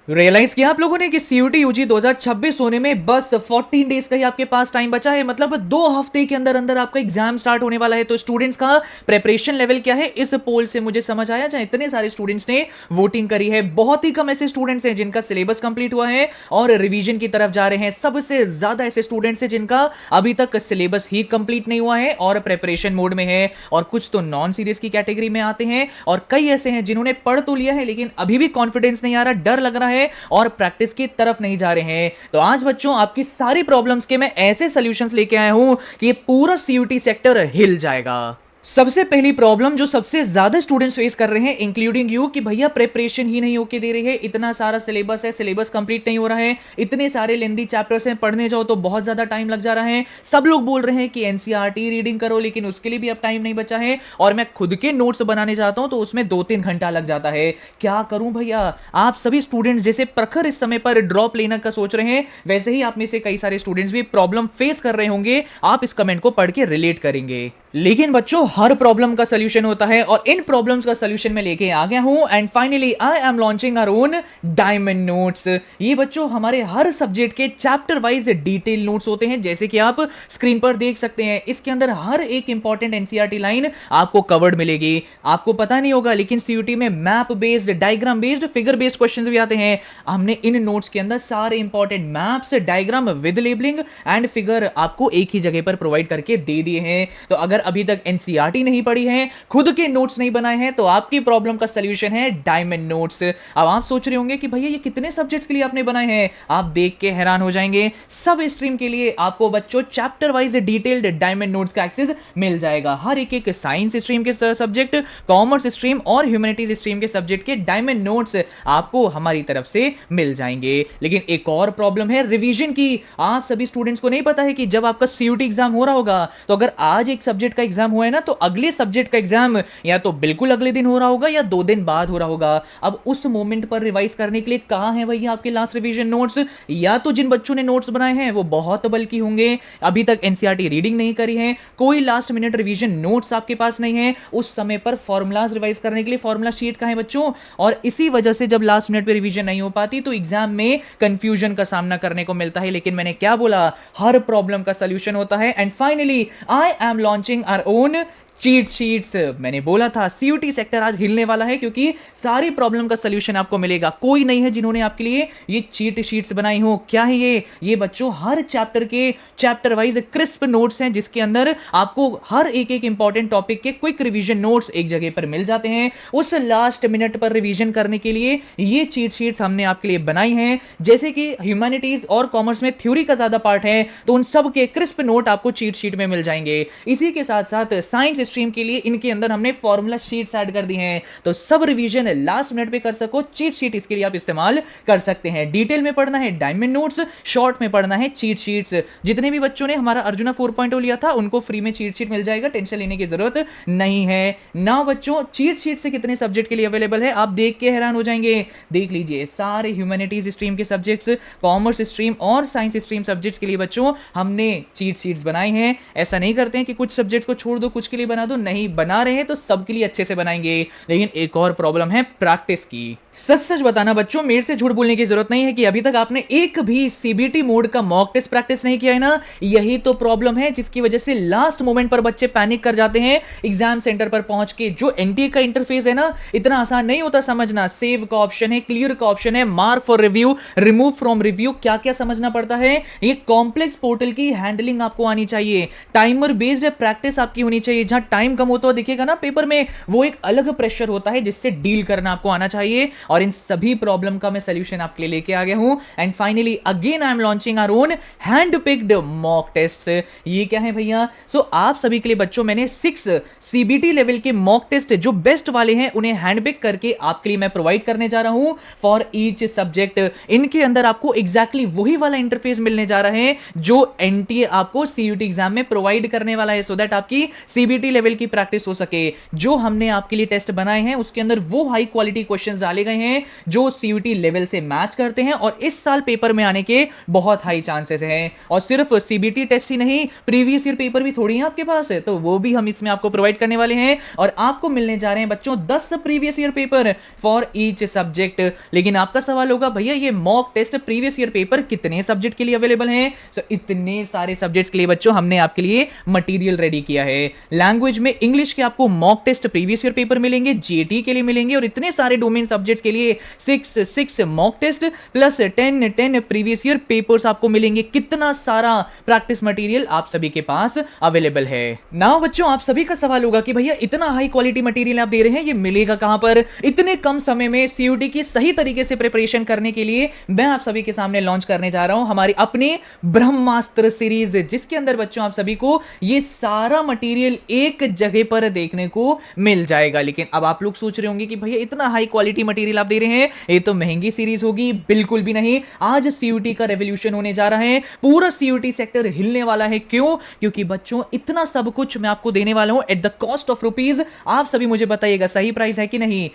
Realise किया आप लोगों ने कि सीयूटी यूजी 2026 होने में बस 14 डेज का ही आपके पास टाइम बचा है, मतलब 2 हफ्ते के अंदर अंदर आपका एग्जाम स्टार्ट होने वाला है। तो स्टूडेंट्स का प्रेपरेशन लेवल क्या है, इस पोल से मुझे समझ आया, जहां इतने सारे स्टूडेंट्स ने वोटिंग करी है। बहुत ही कम ऐसे स्टूडेंट्स हैं जिनका सिलेबस कंप्लीट हुआ है और रिवीजन की तरफ जा रहे हैं। सबसे ज्यादा ऐसे स्टूडेंट्स हैं जिनका अभी तक सिलेबस ही कंप्लीट नहीं हुआ है और प्रेपरेशन मोड में है, और कुछ तो नॉन सीरियस की कैटेगरी में आते हैं, और कई ऐसे हैं जिन्होंने पढ़ तो लिया है लेकिन अभी भी कॉन्फिडेंस नहीं आ रहा, डर लग रहा है और प्रैक्टिस की तरफ नहीं जा रहे हैं। तो आज बच्चों आपकी सारी प्रॉब्लम्स के मैं ऐसे सॉल्यूशंस लेके आया हूं कि ये पूरा सीयूटी सेक्टर हिल जाएगा। सबसे पहली प्रॉब्लम जो सबसे ज्यादा स्टूडेंट्स फेस कर रहे हैं इंक्लूडिंग यू, कि भैया प्रिपरेशन ही नहीं होके दे रही है, इतना सारा सिलेबस है, सिलेबस कंप्लीट नहीं हो रहा है, इतने सारे लेंदी चैप्टर्स हैं, पढ़ने जाओ तो बहुत ज्यादा टाइम लग जा रहा है। सब लोग बोल रहे हैं कि एनसीईआरटी रीडिंग करो, लेकिन उसके लिए भी अब टाइम नहीं बचा है, और मैं खुद के नोट्स बनाने जाता हूं तो उसमें 2-3 घंटा लग जाता है। क्या करूं भैया? आप सभी स्टूडेंट्स जैसे प्रखर इस समय पर ड्रॉप लेने का सोच रहे हैं, वैसे ही आप में से कई सारे स्टूडेंट्स भी प्रॉब्लम फेस कर रहे होंगे। आप इस कमेंट को पढ़ के रिलेट करेंगे। लेकिन बच्चों हर प्रॉब्लम का सॉल्यूशन होता है और इन प्रॉब्लम्स का सॉल्यूशन मैं लेके आ गया हूं, and finally I am launching our own diamond notes. ये बच्चों हमारे हर सब्जेक्ट के चैप्टर वाइज डिटेल नोट्स होते हैं, जैसे कि आप स्क्रीन पर देख सकते हैं। इसके अंदर हर एक इंपॉर्टेंट एनसीईआरटी लाइन आपको कवर्ड मिलेगी। आपको पता नहीं होगा लेकिन सीयूटी में map based, diagram based, figure based questions भी आते हैं। हमने इन नोट्स के अंदर सारे important maps, diagram with labelling and figure आपको एक ही जगह पर प्रोवाइड करके दे दिए हैं। तो अगर अभी तक एनसीईआरटी नहीं पढ़ी है, खुद के नोट्स नहीं बनाए हैं, तो आपकी प्रॉब्लम का सॉल्यूशन है डायमंड नोट्स। अब आप सोच रहे होंगे कि भैया ये कितने सब्जेक्ट्स के लिए आपने बनाए हैं? आप देख के हैरान हो जाएंगे। सब स्ट्रीम के लिए आपको बच्चों chapter wise detailed diamond notes का एक्सेस मिल जाएगा। हर एक साइंस स्ट्रीम के सब्जेक्ट, कॉमर्स स्ट्रीम और ह्यूमैनिटीज स्ट्रीम के सब्जेक्ट के डायमंड नोट्स आपको हमारी तरफ से मिल जाएंगे। लेकिन एक और प्रॉब्लम है रिवीजन की। आप सभी स्टूडेंट्स को नहीं पता है कि जब आपका सीयूटी एग्जाम हो रहा होगा, तो अगर आज एक सब्जेक्ट का एग्जाम हुआ है ना, तो अगले सब्जेक्ट का एग्जाम या तो बिल्कुल अगले दिन हो रहा होगा या 2 दिन बाद हो रहा होगा। अब उस मोमेंट पर रिवाइज करने के लिए कहां है भैया आपके लास्ट रिवीजन नोट्स? या तो जिन बच्चों ने नोट्स बनाए हैं वो बहुत बल्कि होंगे, अभी तक एनसीईआरटी रीडिंग नहीं करी है, कोई लास्ट मिनट रिवीजन नोट्स आपके पास नहीं है, उस समय पर फॉर्मूलाज रिवाइज करने के लिए फॉर्मूला शीट कहां है बच्चों? और इसी वजह से जब लास्ट मिनट पे रिवीजन नहीं हो पाती तो एग्जाम में कंफ्यूजन का सामना करने को मिलता है। लेकिन मैंने क्या बोला, हर प्रॉब्लम का सॉल्यूशन होता है। And finally I am launching our own cheat sheets. मैंने बोला था सीयूटी सेक्टर आज हिलने वाला है, क्योंकि सारी प्रॉब्लम का सॉल्यूशन आपको मिलेगा। कोई नहीं है जिन्होंने आपके लिए ये चीट शीट्स बनाई हो। क्या है ये बच्चों हर चैप्टर के चैप्टर वाइज क्रिस्प नोट्स हैं, जिसके अंदर आपको हर एक इंपॉर्टेंट टॉपिक के क्विक रिवीजन नोट्स एक जगह पर मिल जाते हैं। उस लास्ट मिनट पर रिवीजन करने के लिए ये चीट शीट्स हमने आपके लिए बनाई हैं। जैसे कि ह्यूमैनिटीज और कॉमर्स में थ्योरी का ज्यादा पार्ट है, तो उन सब के क्रिस्प नोट आपको चीट शीट में मिल जाएंगे। इसी के साथ साथ साइंस स्ट्रीम के लिए इनके अंदर हमने फॉर्मूला शीट्स ऐड कर दी हैं, तो सब रिवीजन लास्ट मिनट पे कर सको, चीट शीट इसके लिए आप इस्तेमाल कर सकते हैं। डिटेल में पढ़ना है डायमंड नोट्स, शॉर्ट में पढ़ना है चीट शीट्स। जितने भी बच्चों ने हमारा अर्जुना 4.0 लिया था उनको फ्री में चीट शीट मिल जाएगा, टेंशन लेने की जरूरत नहीं है ना बच्चों। चीट शीट से कितने सब्जेक्ट के लिए अवेलेबल है आप देख के हैरान हो जाएंगे। देख लीजिए सारे ह्यूमैनिटीज स्ट्रीम के सब्जेक्ट्स, कॉमर्स स्ट्रीम और साइंस स्ट्रीम सब्जेक्ट्स के लिए बच्चों हमने चीट शीट्स बनाई हैं। ऐसा नहीं करते हैं कि कुछ सब्जेक्ट्स को छोड़ दो कुछ के लिए बना दो, नहीं, बना रहे हैं तो सबके लिए अच्छे से बनाएंगे। लेकिन एक और प्रॉब्लम है प्रैक्टिस की। सच सच बताना बच्चों, मेरे से झूठ बोलने की जरूरत नहीं है कि अभी तक आपने एक भी सीबीटी मोड का मॉक टेस्ट प्रैक्टिस नहीं किया है ना। यही तो प्रॉब्लम है जिसकी वजह से लास्ट मोमेंट पर बच्चे पैनिक कर जाते हैं एग्जाम सेंटर पर पहुंच के। जो एनटीए का इंटरफेस है ना, इतना आसान नहीं होता समझना। सेव का ऑप्शन है, क्लियर का ऑप्शन है, mark for review, remove from review, क्या क्या समझना पड़ता है। ये कॉम्प्लेक्स पोर्टल की हैंडलिंग आपको आनी चाहिए। टाइमर बेस्ड प्रैक्टिस आपकी होनी चाहिए। जहां टाइम कम होता दिखेगा ना पेपर में, वो एक अलग प्रेशर होता है जिससे डील करना आपको आना चाहिए। और इन सभी प्रॉब्लम का मैं सॉल्यूशन आपके लिए लेके आ गया हूं। And finally again I am launching our own hand picked mock test. ये क्या है भैया? सो आप सभी के लिए बच्चों मैंने 6 सीबीटी लेवल के मॉक टेस्ट जो बेस्ट वाले हैं उन्हें हैंड पिक करके आपके लिए मैं प्रोवाइड करने जा रहा हूं फॉर ईच सब्जेक्ट। इनके अंदर आपको एग्जैक्टली वही वाला इंटरफेस मिलने जा रहा है जो एनटीए आपको सीयूटी एग्जाम में प्रोवाइड करने वाला है, सो दैट आपकी सीबीटी लेवल की प्रैक्टिस हो सके। जो हमने आपके लिए टेस्ट बनाए हैं उसके अंदर वो हाई क्वालिटी क्वेश्चंस डाले गए हैं जो सीयूटी लेवल से मैच करते हैं और इस साल पेपर में आने के बहुत हाई चांसेस हैं। और सिर्फ सीबीटी टेस्ट ही नहीं, प्रीवियस ईयर पेपर भी थोड़ी है आपके पास है, तो वो भी हम इसमें आपको प्रोवाइड करने वाले हैं। और आपको मिलने जा रहे हैं बच्चों 10 previous year paper for each subject. लेकिन आपका सवाल होगा भैया ये mock test previous year paper कितने सब्जेक्ट के लिए अवेलेबल हैं? तो इतने सारे सब्जेक्ट्स के लिए बच्चों हमने आपके लिए मटेरियल रेडी किया है। लैंग्वेज में इंग्लिश के आपको mock test previous year paper मिलेंगे, जीटी के लिए मिलेंगे, और इतने सारे डोमेन सब्जेक्ट्स के लिए 6 mock test plus 10 previous year papers आपको मिलेंगे। कितना सारा प्रैक्टिस मटेरियल आप सभी के पास अवेलेबल है। नाउ बच्चों आप सभी का सवाल होगा कि भैया इतना हाई क्वालिटी मटेरियल आप दे रहे हैं, ये मिलेगा कहां पर? इतने कम समय में सीयूटी की सही तरीके से प्रिपरेशन करने के लिए मैं आप सभी के सामने लॉन्च करने जा रहा हूं हमारी अपनी ब्रह्मास्त्र सीरीज, जिसके अंदर बच्चों आप सभी को ये सारा मटेरियल एक जगह पर देखने को मिल जाएगा। लेकिन अब आप लोग सोच रहे होंगे कि भैया इतना हाई क्वालिटी मटेरियल आप दे रहे हैं, ये तो महंगी सीरीज होगी। बिल्कुल भी नहीं, आज सीयूटी का रेवोल्यूशन होने जा रहा है, पूरा सीयूटी सेक्टर हिलने वाला है। क्यों? क्योंकि बच्चों इतना सब कुछ मैं आपको देने वाला हूं at the cost of rupees. आप सभी मुझे बताइएगा सही प्राइस है कि नहीं?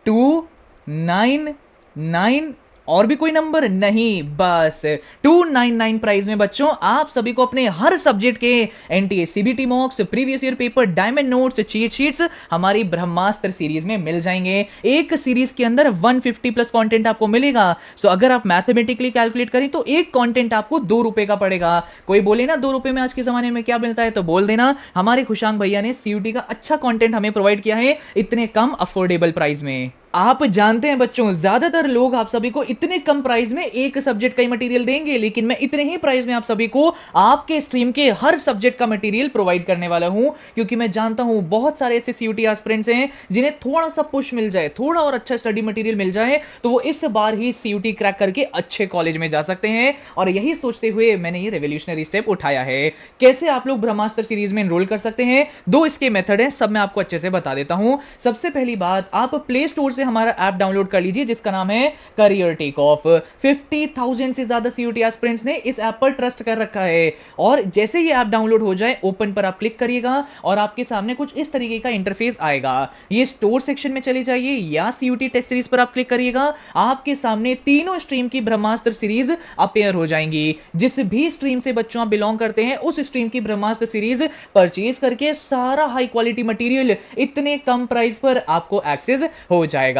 299 और भी कोई नंबर नहीं, बस 299 प्राइस में बच्चों आप सभी को अपने हर सब्जेक्ट के NTA CBT मॉक्स, previous year paper, diamond notes, cheat sheets हमारी ब्रह्मास्त्र सीरीज में मिल जाएंगे। एक सीरीज के अंदर 150 प्लस कंटेंट आपको मिलेगा। सो अगर आप मैथमेटिकली कैलकुलेट करें तो एक कंटेंट आपको 2 रुपए का पड़ेगा। कोई बोले ना 2 रुपए में आज के जमाने में क्या मिलता है, तो बोल देना हमारे खुशांग भैया ने सीयूटी का अच्छा कंटेंट हमें प्रोवाइड किया है इतने कम अफोर्डेबल प्राइस में। आप जानते हैं बच्चों ज्यादातर लोग आप सभी को इतने कम प्राइस में एक सब्जेक्ट का ही मटेरियल देंगे, लेकिन मैं इतने ही प्राइस में आप सभी को आपके स्ट्रीम के हर सब्जेक्ट का मटेरियल प्रोवाइड करने वाला हूं। क्योंकि मैं जानता हूं बहुत सारे ऐसे सीयूटी एस्पिरेंट्स हैं जिन्हें थोड़ा सा पुश मिल जाए, थोड़ा और अच्छा स्टडी मटेरियल मिल जाए, तो वो इस बार ही सीयूटी क्रैक करके अच्छे कॉलेज में जा सकते हैं। और यही सोचते हुए मैंने ये रेवोल्यूशनरी स्टेप उठाया है। कैसे आप लोग ब्रह्मास्त्र सीरीज में एनरोल कर सकते हैं? 2 इसके मेथड हैं, सब मैं आपको अच्छे से बता देता हूं। सबसे पहली बात, आप प्ले स्टोर से हमारा ऐप डाउनलोड कर लीजिए जिसका नाम है करियर टेक ऑफ। 50,000 से ज्यादा सीयूटी एस्पिरेंट्स ने इस ऐप पर ट्रस्ट कर रखा है। और जैसे ये ऐप डाउनलोड हो जाए, ओपन पर आप क्लिक करिएगा और आपके सामने कुछ इस तरीके का इंटरफेस आएगा। ये स्टोर सेक्शन में चले जाइए या सीयूटी टेस्ट सीरीज पर आप क्लिक करिएगा, आपके सामने तीनों स्ट्रीम की ब्रह्मास्त्र सीरीज अपेयर हो जाएंगी। जिस भी स्ट्रीम से बच्चों आप बिलोंग करते हैं, उस स्ट्रीम की ब्रह्मास्त्र सीरीज परचेज करके सारा हाई क्वालिटी मटेरियल इतने कम प्राइस पर आपको एक्सेस हो जाएगा।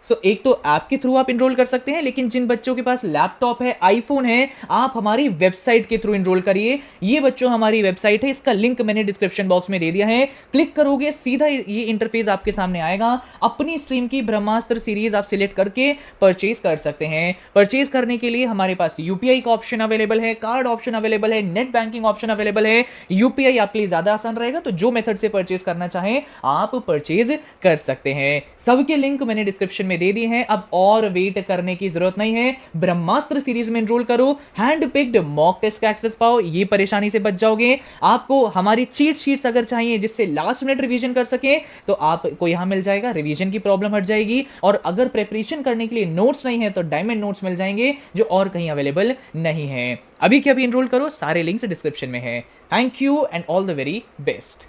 सो एक तो ऐप के थ्रू आप इनरोल कर सकते हैं, लेकिन जिन बच्चों के पास लैपटॉप है, आईफोन है, आप हमारी वेबसाइट के थ्रू इनरोल करिए। ये बच्चों हमारी वेबसाइट है, इसका लिंक मैंने डिस्क्रिप्शन बॉक्स में दे दिया है। क्लिक करोगे सीधा ये इंटरफेस आपके सामने आएगा। अपनी स्ट्रीम की ब्रह्मास्त्र सीरीज आप सिलेक्ट करके परचेज कर सकते हैं। परचेज करने के लिए हमारे पास यूपीआई का ऑप्शन अवेलेबल है, कार्ड ऑप्शन अवेलेबल है, नेट बैंकिंग ऑप्शन अवेलेबल है। यूपीआई आपके लिए ज्यादा आसान रहेगा, तो जो मेथड से परचेज करना चाहें आप परचेज कर सकते हैं। सबके लिंक मैंने डिस्क्रिप्शन में दे दी है। अब और वेट करने की जरूरत नहीं है, ब्रह्मास्त्र सीरीज में एनरोल करो, हैंड पिक्ड मॉक टेस्ट का एक्सेस पाओ, ये परेशानी से बच जाओगे। आपको हमारी चीट शीट्स अगर चाहिए जिससे लास्ट मिनट रिवीजन कर सके, तो आपको यहां मिल जाएगा, रिवीजन की प्रॉब्लम हट जाएगी। और अगर प्रिपरेशन करने के लिए नोट्स नहीं है तो डायमंड नोट्स मिल जाएंगे जो और कहीं अवेलेबल नहीं है। अभी के अभी एनरोल करो, सारे लिंक्स डिस्क्रिप्शन में है। Thank you and all the very best.